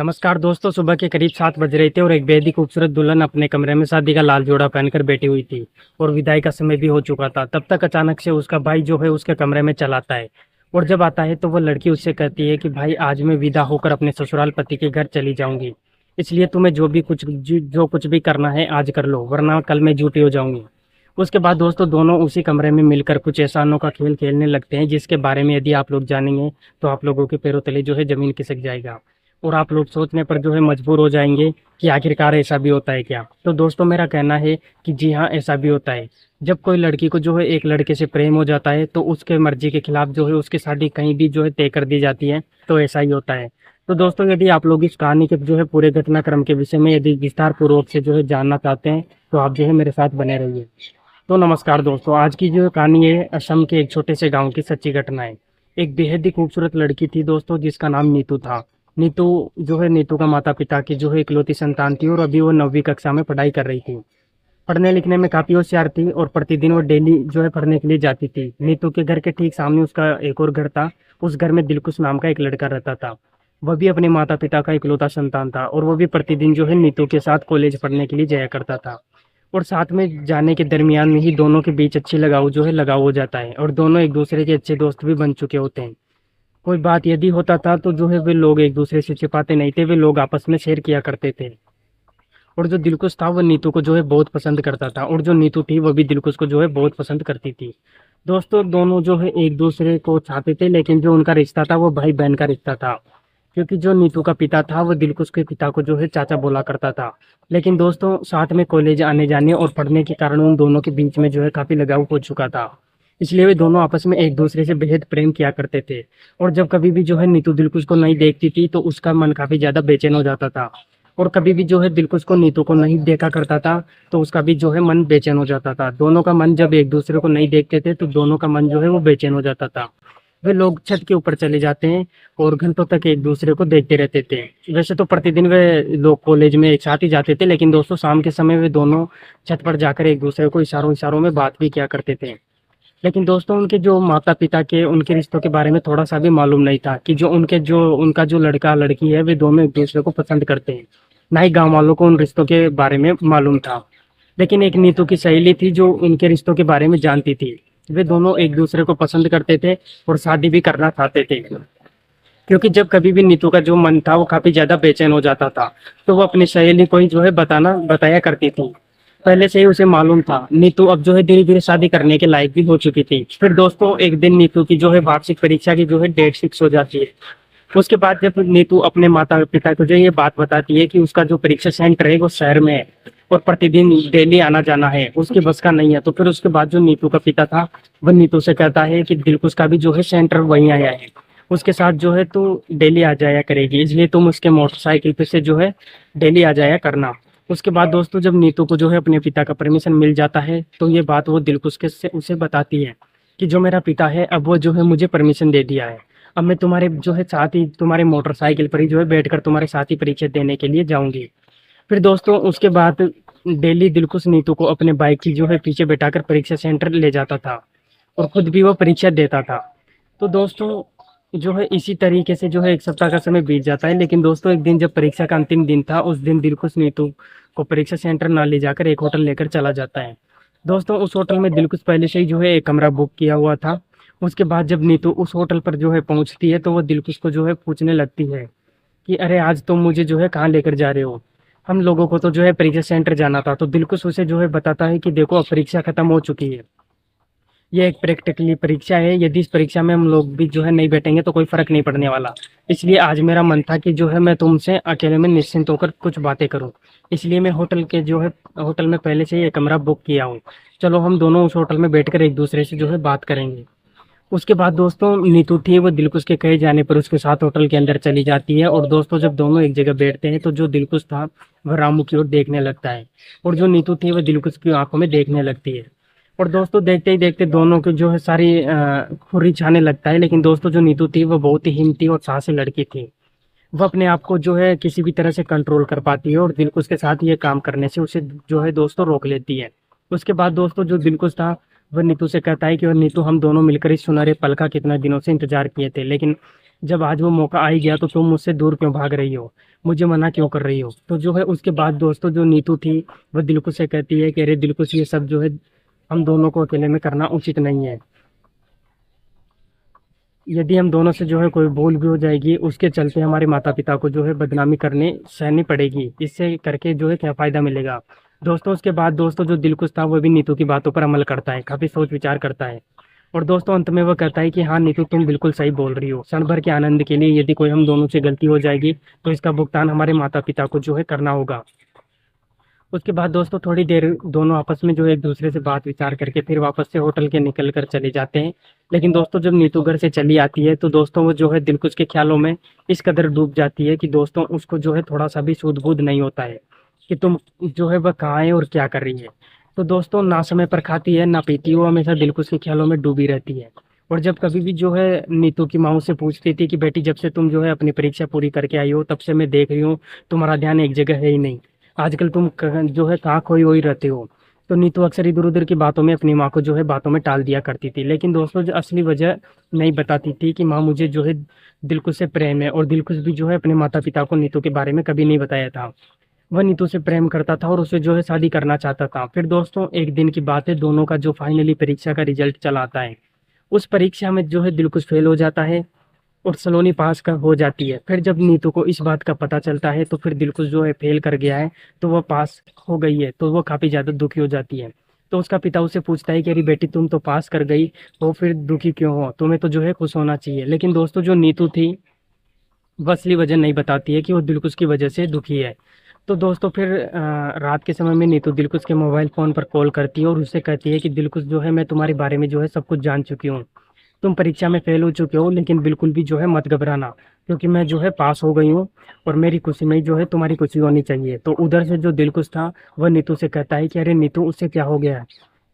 नमस्कार दोस्तों। सुबह के करीब 7 बज रहे थे और एक बेहद ही खूबसूरत दुल्हन अपने कमरे में शादी का लाल जोड़ा पहनकर बैठी हुई थी और विदाई का समय भी हो चुका था। तब तक अचानक से उसका भाई जो है उसके कमरे में चला आता है और जब आता है तो वह लड़की उससे कहती है कि भाई आज मैं विदा होकर अपने ससुराल पति के घर चली जाऊंगी, इसलिए तुम्हें जो कुछ भी करना है आज कर लो, वरना कल मैं झूठी हो जाऊंगी। उसके बाद दोस्तों दोनों उसी कमरे में मिलकर कुछ ऐसा अनोखा खेल खेलने लगते हैं जिसके बारे में यदि आप लोग जानेंगे तो आप लोगों के पैरों तले जो है जमीन खिसक जाएगा और आप लोग सोचने पर जो है मजबूर हो जाएंगे कि आखिरकार ऐसा भी होता है क्या। तो दोस्तों मेरा कहना है कि जी हाँ, ऐसा भी होता है। जब कोई लड़की को जो है एक लड़के से प्रेम हो जाता है तो उसके मर्जी के खिलाफ जो है उसकी शादी कहीं भी जो है तय कर दी जाती है, तो ऐसा ही होता है। तो दोस्तों यदि आप लोग इस कहानी के जो है पूरे घटनाक्रम के विषय में यदि विस्तार पूर्वक से जो है जानना चाहते हैं तो आप जो है मेरे साथ बने रहिए। तो नमस्कार दोस्तों, आज की जो कहानी है असम के एक छोटे से गांव की सच्ची घटना है। एक बेहद ही खूबसूरत लड़की थी दोस्तों जिसका नाम नीतू था। नीतू का माता पिता की जो है इकलौती संतान थी और अभी वो 9वीं कक्षा में पढ़ाई कर रही थी। पढ़ने लिखने में काफ़ी होशियार थी और प्रतिदिन वो डेली जो है पढ़ने के लिए जाती थी। नीतू के घर के ठीक सामने उसका एक और घर था। उस घर में दिलकुश नाम का एक लड़का रहता था। वह भी अपने माता पिता का इकलौता संतान था और वो भी प्रतिदिन जो है नीतू के साथ कॉलेज पढ़ने के लिए जाया करता था। और साथ में जाने के दरमियान में ही दोनों के बीच अच्छी लगाव हो जाता है और दोनों एक दूसरे के अच्छे दोस्त भी बन चुके होते हैं। कोई बात यदि होता था तो जो है वे लोग एक दूसरे से छिपाते नहीं थे, वे लोग आपस में शेयर किया करते थे। और जो दिलकुश था वो नीतू को जो है बहुत पसंद करता था और जो नीतू थी वो भी दिलकुश को जो है बहुत पसंद करती थी। दोस्तों दोनों जो है एक दूसरे को चाहते थे, लेकिन जो उनका रिश्ता था वो भाई बहन का रिश्ता था। क्योंकि जो नीतू का पिता था वो दिलकुश के पिता को जो है चाचा बोला करता था। लेकिन दोस्तों साथ में कॉलेज आने जाने और पढ़ने के कारण उन दोनों के बीच में जो है काफी लगाव हो चुका था। इसलिए वे दोनों आपस में एक दूसरे से बेहद प्रेम किया करते थे। और जब कभी भी जो है नीतू दिलकुश को नहीं देखती थी तो उसका मन काफी ज्यादा बेचैन हो जाता था। और कभी भी जो है दिलकुश को नीतू को नहीं देखा करता था तो उसका भी जो है मन बेचैन हो जाता था। दोनों का मन जब एक दूसरे को नहीं देखते थे तो दोनों का मन जो है वो बेचैन हो जाता था। वे लोग छत के ऊपर चले जाते हैं और घंटों तक एक दूसरे को देखते रहते थे। वैसे तो प्रतिदिन वे लोग कॉलेज में एक साथ ही जाते थे, लेकिन दोस्तों शाम के समय वे दोनों छत पर जाकर एक दूसरे को इशारों इशारों में बात भी किया करते थे। लेकिन दोस्तों उनके जो माता पिता के उनके रिश्तों के बारे में थोड़ा सा भी मालूम नहीं था कि जो उनका जो लड़का लड़की है वे दोनों एक दूसरे को पसंद करते हैं। ना ही गांव वालों को उन रिश्तों के बारे में मालूम था। लेकिन एक नीतू की सहेली थी जो उनके रिश्तों के बारे में जानती थी। वे दोनों एक दूसरे को पसंद करते थे और शादी भी करना चाहते थे। क्योंकि जब कभी भी नीतू का जो मन था वो काफी ज्यादा बेचैन हो जाता था तो वो अपनी सहेली को ही जो है बताया करती थी। पहले से ही उसे मालूम था नीतू अब जो है धीरे धीरे शादी करने के लायक भी हो चुकी थी। फिर दोस्तों एक दिन नीतू की जो है वार्षिक परीक्षा की जो है डेट फिक्स हो जाती है। उसके बाद जब नीतू अपने माता पिता को जो ये बात बताती है कि उसका जो परीक्षा सेंटर है वो शहर में है और प्रतिदिन डेली आना जाना है, उसके बस का नहीं है, तो फिर उसके बाद जो नीतू का पिता था वह नीतू से कहता है कि दिलकुश का भी जो है सेंटर वहीं आया है, उसके साथ जो है तू डेली आ जाया करेगी, इसलिए तुम उसके मोटरसाइकिल पे से जो है डेली आ जाया करना। उसके बाद दोस्तों जब नीतू को जो है अपने पिता का परमिशन मिल जाता है तो ये बात वो दिलकुश के से उसे बताती है कि जो मेरा पिता है अब वो जो है मुझे परमिशन दे दिया है। अब मैं तुम्हारे जो है साथ ही तुम्हारे मोटरसाइकिल पर ही जो है बैठकर तुम्हारे साथ ही परीक्षा देने के लिए जाऊंगी। फिर दोस्तों उसके बाद डेली दिलकुश नीतू को अपने बाइक की जो है पीछे बैठाकर परीक्षा सेंटर ले जाता था और खुद भी वो परीक्षा देता था। तो दोस्तों जो है इसी तरीके से जो है एक सप्ताह का समय बीत जाता है। लेकिन दोस्तों एक दिन जब परीक्षा का अंतिम दिन था उस दिन दिलकुश नीतू को परीक्षा सेंटर ना ले जाकर एक होटल लेकर चला जाता है। दोस्तों उस होटल में दिलकुश पहले से ही जो है एक कमरा बुक किया हुआ था। उसके बाद जब नीतू उस होटल पर जो है पहुंचती है तो वो दिलकुश को जो है पूछने लगती है कि अरे आज तुम मुझे जो है कहाँ लेकर जा रहे हो, हम लोगों को तो जो है परीक्षा सेंटर जाना था। तो दिलकुश उसे जो है बताता है कि देखो अब परीक्षा खत्म हो चुकी है, ये एक प्रैक्टिकली परीक्षा है, यदि इस परीक्षा में हम लोग भी जो है नहीं बैठेंगे तो कोई फर्क नहीं पड़ने वाला। इसलिए आज मेरा मन था कि जो है मैं तुमसे अकेले में निश्चिंत होकर कुछ बातें करूं, इसलिए मैं होटल में पहले से ही एक कमरा बुक किया हूँ। चलो हम दोनों उस होटल में बैठकर एक दूसरे से जो है बात करेंगे। उसके बाद दोस्तों नीतू थी वो दिलकुश के कहे जाने पर उसके साथ होटल के अंदर चली जाती है और दोस्तों जब दोनों एक जगह बैठते हैं तो जो दिलकुश था वह रामू की ओर देखने लगता है और जो नीतू थी वह दिलकुश की आंखों में देखने लगती है। और दोस्तों देखते ही देखते दोनों की जो है सारी खुर्री छाने लगता है। लेकिन दोस्तों जो नीतू थी वो बहुत ही हिम्मती और साहसी लड़की थी। वह अपने आप को जो है किसी भी तरह से कंट्रोल कर पाती है और दिलकुश के साथ ये काम करने से उसे जो है दोस्तों रोक लेती है। उसके बाद दोस्तों जो दिलकुश था वह नीतू से कहता है कि और नीतू हम दोनों मिलकर इस सुनहरे पल का कितना दिनों से इंतजार किए थे, लेकिन जब आज वो मौका आ ही गया तो तुम मुझसे दूर क्यों भाग रही हो, मुझे मना क्यों कर रही हो। तो जो है उसके बाद दोस्तों जो नीतू थी वह दिलकुश से कहती है कि अरे दिलकुश, ये सब जो है हम दोनों को अकेले में करना उचित नहीं है। यदि हम दोनों से जो है कोई भूल भी हो जाएगी, उसके चलते हमारे माता पिता को जो है बदनामी करनी सहनी पड़ेगी, इससे करके जो है क्या फायदा मिलेगा। दोस्तों उसके बाद दोस्तों जो दिलकुश था वो भी नीतू की बातों पर अमल करता है, काफी सोच विचार करता है। और दोस्तों अंत में वह कहता है कि हाँ नीतू, तुम बिल्कुल सही बोल रही हो। क्षण भर के आनंद के लिए यदि कोई हम दोनों से गलती हो जाएगी तो इसका भुगतान हमारे माता पिता को जो है करना होगा। उसके बाद दोस्तों थोड़ी देर दोनों आपस में जो है एक दूसरे से बात विचार करके फिर वापस से होटल के निकल कर चले जाते हैं। लेकिन दोस्तों जब नीतू घर से चली आती है तो दोस्तों वो जो है दिलकुश के ख्यालों में इस कदर डूब जाती है कि दोस्तों उसको जो है थोड़ा सा भी सूध बूध नहीं होता है कि तुम जो है वह कहाँ है और क्या कर रही है। तो दोस्तों ना समय पर खाती है ना पीती, वो हमेशा दिलकुश के ख्यालों में डूबी रहती है। और जब कभी भी जो है नीतू की माँ से पूछती थी कि बेटी, जब से तुम जो है अपनी परीक्षा पूरी करके आई हो तब से मैं देख रही हूँ तुम्हारा ध्यान एक जगह है ही नहीं, आजकल तुम जो है कहाँ खोई हुई रहते हो। तो नीतू अक्सर इधर उधर की बातों में अपनी माँ को जो है बातों में टाल दिया करती थी। लेकिन दोस्तों जो असली वजह नहीं बताती थी कि माँ मुझे जो है दिलकुश से प्रेम है, और दिलकुश भी जो है अपने माता पिता को नीतू के बारे में कभी नहीं बताया था। वह नीतू से प्रेम करता था और उसे जो है शादी करना चाहता था। फिर दोस्तों एक दिन की बात है, दोनों का जो फाइनली परीक्षा का रिजल्ट चला आता है। उस परीक्षा में जो है दिलकुश फेल हो जाता है और सलोनी पास का हो जाती है। फिर जब नीतू को इस बात का पता चलता है तो फिर दिलकुश जो है फेल कर गया है तो वह पास हो गई है, तो वो काफी ज्यादा दुखी हो जाती है। तो उसका पिता उससे पूछता है कि अरे बेटी, तुम तो पास कर गई हो, फिर दुखी क्यों हो, तुम्हें तो जो है खुश होना चाहिए। लेकिन दोस्तों जो नीतू थी वो असली वजह नहीं बताती है कि वो दिलकुश की वजह से दुखी है। तो दोस्तों फिर रात के समय में नीतू दिलकुश के मोबाइल फोन पर कॉल करती है और उससे कहती है कि दिलकुश जो है मैं तुम्हारे बारे में जो है सब कुछ जान चुकी हूँ, तुम परीक्षा में फेल हो चुके हो, लेकिन बिल्कुल भी जो है मत घबराना, क्योंकि मैं जो है पास हो गई हूँ और मेरी खुशी में जो है तुम्हारी खुशी होनी चाहिए। तो उधर से जो दिलकुश था वह नीतू से कहता है कि अरे नीतू, उससे क्या हो गया है,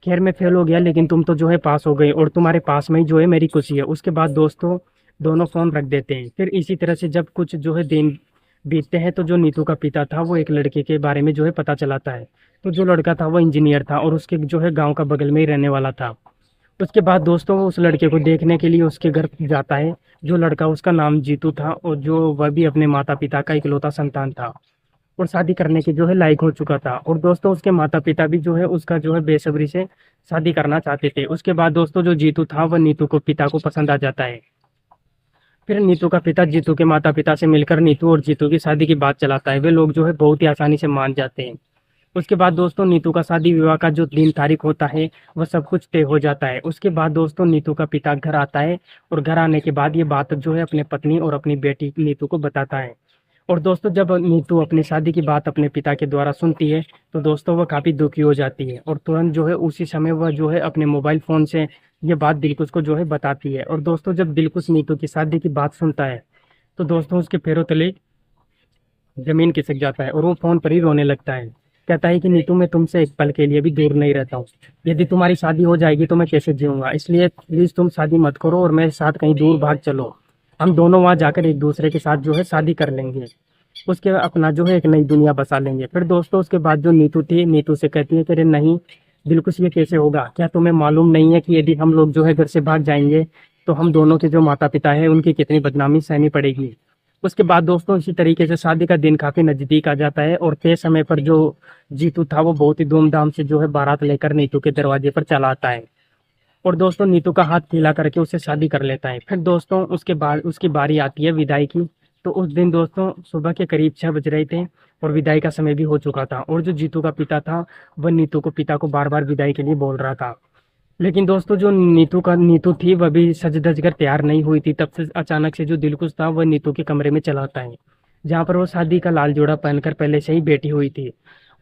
खैर मैं फेल हो गया लेकिन तुम तो जो है पास हो गई और तुम्हारे पास में ही जो है मेरी खुशी है। उसके बाद दोस्तों दोनों फोन रख देते हैं। फिर इसी तरह से जब कुछ जो है दिन बीतते हैं तो जो नीतू का पिता था वो एक लड़के के बारे में जो है पता चलाता है। तो जो लड़का था वो इंजीनियर था और उसके जो है गांव का बगल में ही रहने वाला था। उसके बाद दोस्तों वो उस लड़के को देखने के लिए उसके घर जाता है। जो लड़का, उसका नाम जीतू था और जो वह भी अपने माता पिता का इकलौता संतान था और शादी करने के जो है लायक हो चुका था। और दोस्तों उसके माता पिता भी जो है उसका जो है बेसब्री से शादी करना चाहते थे। उसके बाद दोस्तों जो जीतू था वह नीतू को पिता को पसंद आ जाता है। फिर नीतू का पिता जीतू के माता पिता से मिलकर नीतू और जीतू की शादी की बात चलाता है। वे लोग जो है बहुत ही आसानी से मान जाते हैं। उसके बाद दोस्तों नीतू का शादी विवाह का जो दिन तारीख होता है वह सब कुछ तय हो जाता है। उसके बाद दोस्तों नीतू का पिता घर आता है और घर आने के बाद ये बात जो है अपने पत्नी और अपनी बेटी नीतू को बताता है। और दोस्तों जब नीतू अपनी शादी की बात अपने पिता के द्वारा सुनती है तो दोस्तों वह काफी दुखी हो जाती है और तुरंत जो है उसी समय वह जो है अपने मोबाइल फोन से ये बात दिलकुश को जो है बताती है। और दोस्तों जब दिलकुश नीतू की शादी की बात सुनता है तो दोस्तों उसके पैरों तले जमीन खिसक जाता है और वो फोन पर ही रोने लगता है। कहता है कि नीतू, मैं तुमसे एक पल के लिए भी दूर नहीं रहता हूँ, यदि तुम्हारी शादी हो जाएगी तो मैं कैसे जीऊंगा, इसलिए प्लीज तुम शादी मत करो और मेरे साथ कहीं दूर भाग चलो, हम दोनों वहां जाकर एक दूसरे के साथ जो है शादी कर लेंगे, उसके अपना जो है एक नई दुनिया बसा लेंगे। फिर दोस्तों उसके बाद जो नीतू थी नीतू से कहती है कि अरे नहीं दिलकुश, ये कैसे होगा, क्या तुम्हें मालूम नहीं है कि यदि हम लोग जो है घर से भाग जाएंगे तो हम दोनों के जो माता पिता है उनकी कितनी बदनामी सहनी पड़ेगी। उसके बाद दोस्तों इसी तरीके से शादी का दिन काफी नजदीक आ जाता है और तय समय पर जो जीतू था वो बहुत ही धूमधाम से जो है बारात लेकर नीतू के दरवाजे पर चला आता है और दोस्तों नीतू का हाथ पीला करके उससे शादी कर लेता है। फिर दोस्तों उसके बाद उसकी बारी आती है विदाई की। तो उस दिन दोस्तों सुबह के करीब 6 बज रहे थे और विदाई का समय भी हो चुका था और जो जीतू का पिता था वह नीतू को पिता को बार बार विदाई के लिए बोल रहा था। लेकिन दोस्तों जो नीतू थी वह भी सज धज कर तैयार नहीं हुई थी। तब से अचानक से जो दिलकुश था वह नीतू के कमरे में चला आता है जहाँ पर वो शादी का लाल जोड़ा पहनकर पहले से ही बैठी हुई थी।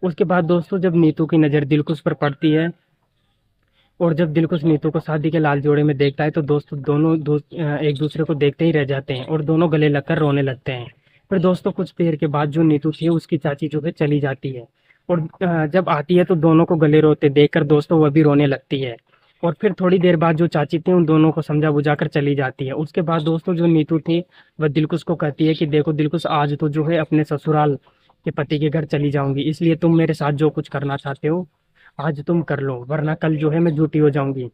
उसके बाद दोस्तों जब नीतू की नज़र दिलकुश पर पड़ती है और जब दिलकुश नीतू को शादी के लाल जोड़े में देखता है तो दोस्तों दोनों एक दूसरे को देखते ही रह जाते हैं और दोनों गले लगकर रोने लगते हैं। फिर दोस्तों कुछ देर के बाद जो नीतू थी उसकी चाची जो है चली जाती है और जब आती है तो दोनों को गले रोते देखकर दोस्तों वह भी रोने लगती है। और फिर थोड़ी देर बाद जो चाची थी उन दोनों को समझा बुझा कर चली जाती है। उसके बाद दोस्तों जो नीतू थी वह दिलकुश को कहती है कि देखो दिलकुश, आज तो जो है अपने ससुराल के पति के घर चली जाऊंगी, इसलिए तुम मेरे साथ जो कुछ करना चाहते हो आज तुम कर लो, वरना कल जो है मैं झूठी हो जाऊंगी।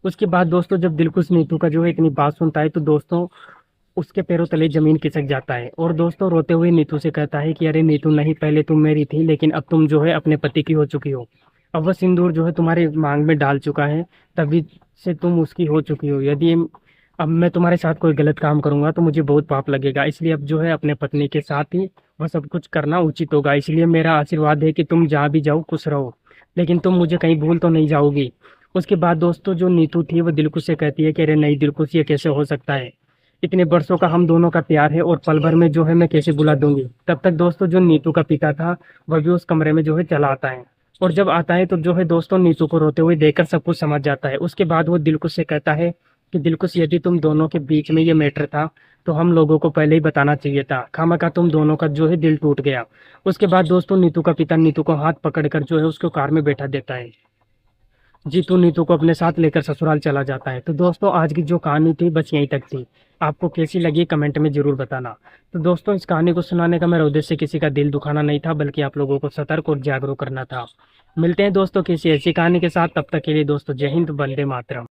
उसके बाद दोस्तों जब दिलकुश नीतू का जो है इतनी बात सुनता है तो दोस्तों उसके पैरों तले जमीन खिसक जाता है और दोस्तों रोते हुए नीतू से कहता है कि अरे नीतू नहीं, पहले तुम मेरी थी लेकिन अब तुम जो है अपने पति की हो चुकी हो। अब वह सिंदूर जो है तुम्हारे मांग में डाल चुका है, तभी से तुम उसकी हो चुकी हो। यदि अब मैं तुम्हारे साथ कोई गलत काम करूंगा तो मुझे बहुत पाप लगेगा, इसलिए अब जो है अपने पत्नी के साथ ही वह सब कुछ करना उचित होगा। इसलिए मेरा आशीर्वाद है कि तुम जहाँ भी जाओ खुश रहो, लेकिन तुम मुझे कहीं भूल तो नहीं जाओगी। उसके बाद दोस्तों जो नीतू थी वो दिलकुश से कहती है कि अरे नहीं दिलकुश, ये कैसे हो सकता है, इतने वर्षों का हम दोनों का प्यार है और पल भर में जो है मैं कैसे बुला दूंगी। तब तक दोस्तों जो नीतू का पिता था वह भी उस कमरे में जो है चला आता है, और जब आता है तो जो है दोस्तों नीतू को रोते हुए देखकर सब कुछ समझ जाता है। उसके बाद वो दिलकुश से कहता है कि दिलकुश, यदि तुम दोनों के बीच में ये मैटर था तो हम लोगों को पहले ही बताना चाहिए था, खामखा तुम दोनों का जो है दिल टूट गया। उसके बाद दोस्तों नीतू का पिता नीतू को हाथ पकड़कर जो है उसको कार में बैठा देता है। जीतू नीतू को अपने साथ लेकर ससुराल चला जाता है। तो दोस्तों आज की जो कहानी थी बस यहीं तक थी। आपको कैसी लगी कमेंट में जरूर बताना। तो दोस्तों इस कहानी को सुनाने का मेरा उद्देश्य किसी का दिल दुखाना नहीं था, बल्कि आप लोगों को सतर्क और जागरूक करना था। मिलते हैं दोस्तों किसी ऐसी कहानी के साथ, तब तक के लिए दोस्तों जय हिंद, वंदे मातरम।